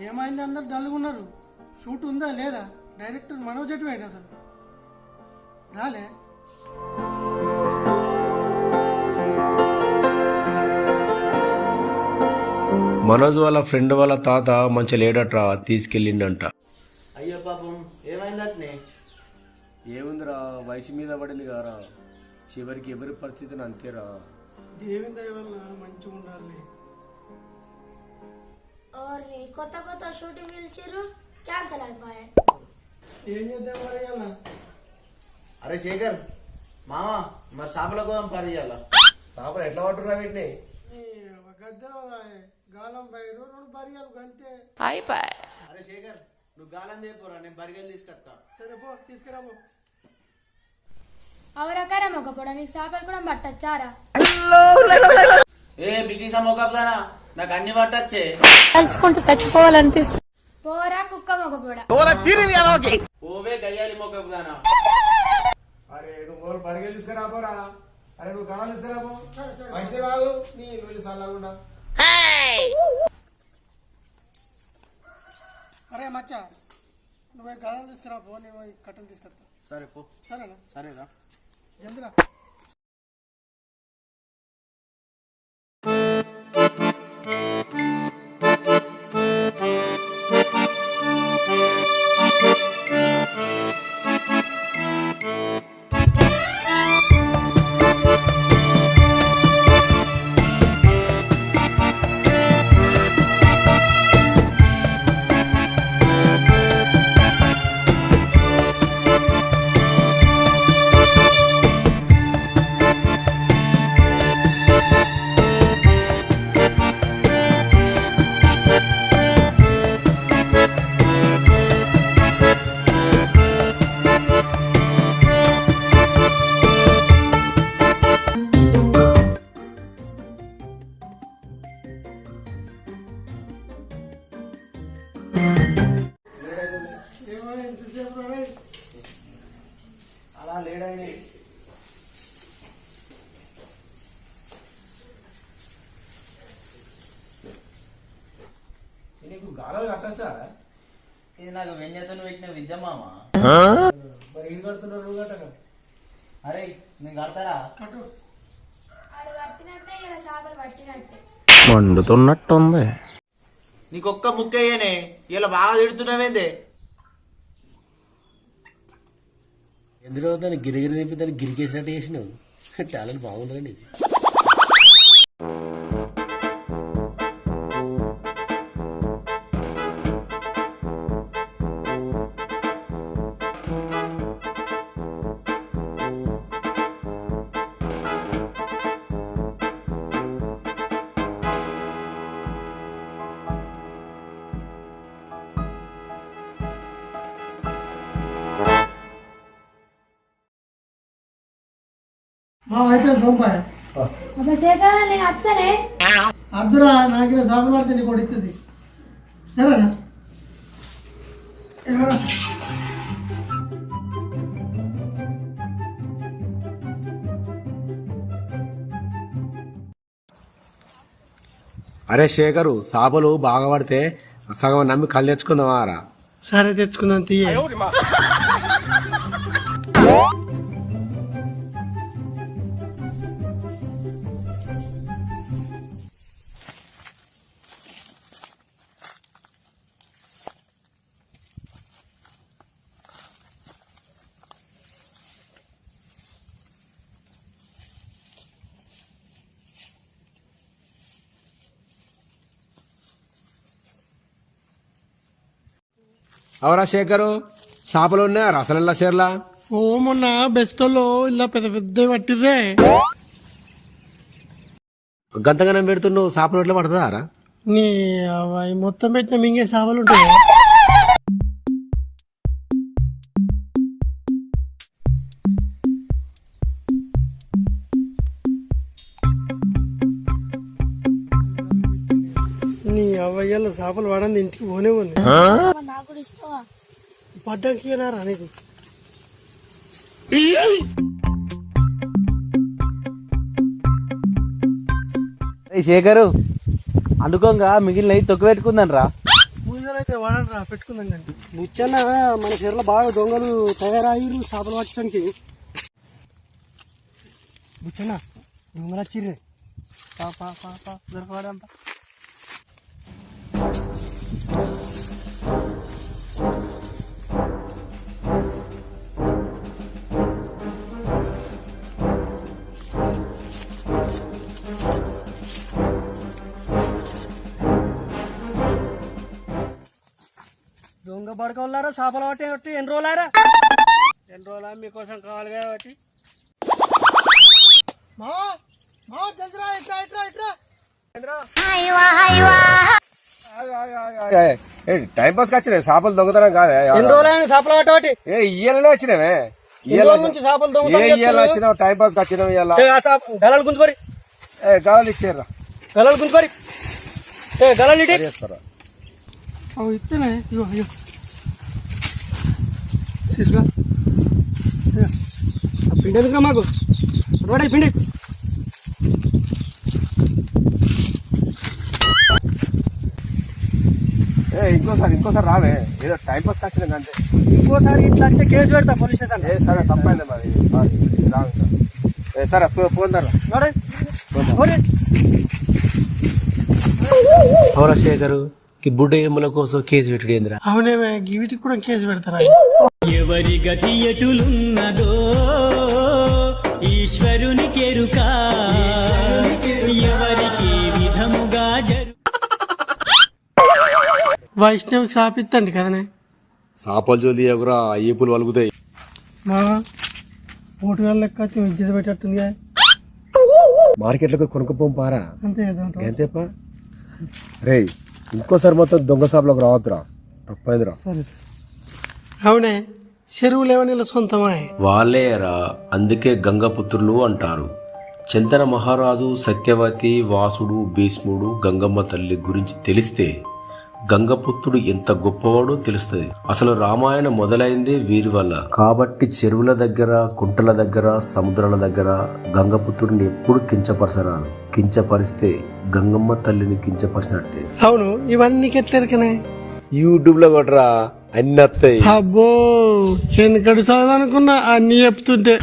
ఏమైంది? అందరు డల్గున్నారు. షూట్ ఉందా లేదా? డైరెక్టర్ మనోజ్ ఎటువైంది అసలు? రాలే. మనోజ్ వాళ్ళ ఫ్రెండ్ వాళ్ళ తాత మంచి లేడట్రా, తీసుకెళ్ళిండంట. అయ్యో పాపం, ఏమైందట్నే? ఏముందిరా, వయసు మీద పడింది కారా, చివరికి ఎవరి పరిస్థితిని అంతేరా. దేవుని దయ వల్ల మంచిగా ఉండాలి. కొత్త కొత్త షూటింగ్ పిలిచారు, క్యాన్సిల్ అయిపోయాయి. ఏం చేద్దాం మరి అలా? అరే శేఖర్ మామా, మరి చేపల కోసం పని చేయాల. చేపలు ఎట్లా పట్టురా వీటిని? గద్దెలు గాలం పైరు 2 బరియాలు అంతే. అరే శేఖర్, నువ్వు గాలం చేపోరా, నేను బరిగలు తీసుకొస్తా. సరే పో, తీసుకురాబో. అవరకరా మొగపోడా, నీకు చేపలు కూడా పట్టచ్చారా? ఏ బిగిసా మొక్కదానా, నాకు అన్ని పట్టచ్చే. తలుచుకుంటూ చచ్చిపోవాలనిపిస్తుంది. పోరా కుక్క మొగపోడా. ఓవే గయ్యాలి మొక్కదానా. అరే నువ్వు బరిగలు తీసుకురాబోరా. అరే నువ్వు గాలం తీసుకురాబో. వయసు రాదు నీ నువ్వు సల్లకుండా. అరే మచ్చా, నువ్వు గాలం తీసుకురాబో, నేను కట్టలు తీసుకొస్తా. సరే పో. సరేనా? సరేరా, జల్దిరా. అలా లేడని. నీకు గాలాలు కట్టచ్చా? ఇది నాకు వెన్నెతను పెట్టిన విద్య మామా. మరి ఏం కడుతున్నావు నువ్వు కట్టక? అరే నేను కడతారా? కట్టు. ఆడు కట్టినట్టే ఇలా చేపలు పట్టినట్టే. మండుతున్నట్టుంది. నీకొక్క ముక్కయ్యనే, ఇలా బాగా తిడుతున్నావేందే? ఎందులో దాన్ని గిరిగిరి తిప్పి దాన్ని గిరికేసినట్టు చేసినావు. టాలెంట్ బాగుందిరా నీది. మా అయిపోయింది పంపాయి. నేను వస్తానే. అద్దురా, నాకు చేపలు పడితే నీకు కొడుతుంది. సరేనా? ఎవరా? అరే శేఖరు, చేపలు బాగా పడితే సగం నమ్మి కళ్ళు తెచ్చుకుందామా రా? సరే తెచ్చుకుందాం తీయ. అవరా శేఖరు, చేపలు ఉన్నాయా రసనల్లా సేర్లా? ఓ మొన్న బెస్తలో ఇలా పెద్ద పెద్ద పట్టిర్రే. గంతగానం పెడుతున్నావు, చేపలు ఎట్లా పడుతుందా రా? నీ అవి మొత్తం పెట్టిన మింగే చేపలు ఉంటాయి. అయ్యాల చేపలు పడంది ఇంటికి పోనే ఉంది నాకు కూడా ఇస్తావా? పడ్డానికి ఏనారా నీకు శేఖరు అనుకోంగా మిగిలిన తొక్కు పెట్టుకుందని రా. ముందరైతే వాడరా పెట్టుకుందాం కానీ ముచ్చన్న మన చీరలో బాగా దొంగలు తయారయ్యారు చేపలు పట్టడానికి. ముచ్చన్న దొంగలు వచ్చిర్రే దొరకవాడంతా. దొంగ పడుకోవాలారా చేపలు పట్టి ఎన్ని రోజులారా? 2 రోజులా మీకోసం కావాలి కాబట్టి. జల్దిరా ఇట్లా ఇట్లా ఇట్లా టైం పాస్ వచ్చినాయి చేపలు దొంగతనం కాదే. ఎన్ని రోజులైనా చేపలు పట్టబట్టి ఇయ్యాలనే వచ్చినావే. నుంచి చేపలు దొంగతనం ఇయ్యాల వచ్చినావు, టైం పాస్ వచ్చినావు. ఇయ్యాల గలాలు గుంజుకోరి, గాలి ఇచ్చారా గలాలు గుంజుకోరి, గలాలు ఇటే చేస్తారా? ఇస్తేనే ఇగో ఇగో తీసుకో. పిండి ఎందుకురా మాకు రోడ్ పిండి. ఇంకోసారి రావే, ఏదో టైం పాస్ వచ్చినా అంతే. ఇంకోసారి ఇట్లా అంటే కేసు పెడతా పోలీస్ స్టేషన్. సరే తప్పైంది మరి సరే పోందరా. అవురా శేఖరు ఈ బుడ్డ ఎమ్ముల కోసం కేసు పెట్టుడు ఏందిరా? అవునేమే వీటికి కూడా కేసు పెడతారా? ఎవరి గతి ఎటులున్నదో ఈశ్వరుని కెరుక, ఎవరికి విధముగా వైష్ణవికి సాపిస్తండి కదనే. చేపలు జోలి ఎగురా ఈపులు వలుగుతాయి. మా పోటుగాళ్ళ లెక్క ఇజ్జత పెట్టట్టుంది కదా. మార్కెట్లకు కొనుక్కపోం పారా అంతే కదా. అంతేపా. రే ఇంకోసారి మొత్తం దొంగ చేపలకు రావద్దురా, తప్పైందిరా. సరే అవునే చెరువులు ఏమని సొంతమా? వాళ్ళేరా, అందుకే గంగపుత్రులు అంటారు. చింతన మహారాజు, సత్యవతి, వాసుడు, భీష్ముడు, గంగమ్మ తల్లి గురించి తెలిస్తే గంగపుత్రుడు ఎంత గొప్పవాడో తెలుస్తుంది. అసలు రామాయణం మొదలైందే వీరి వల్ల. కాబట్టి చెరువుల దగ్గర, కుంటల దగ్గర, సముద్రాల దగ్గర గంగపుత్రుడిని ఎప్పుడు కించపరచరాదు. కించపరిస్తే గంగమ్మ తల్లిని కించపరిచినట్టే. అవును, ఇవన్నీ నీకు ఎట్లెరకనే? యూట్యూబ్ లో కొట్టరా అన్ని వస్తాయి. అబ్బో వెనకడు చదవనుకున్నా అన్ని చెప్తుంటే.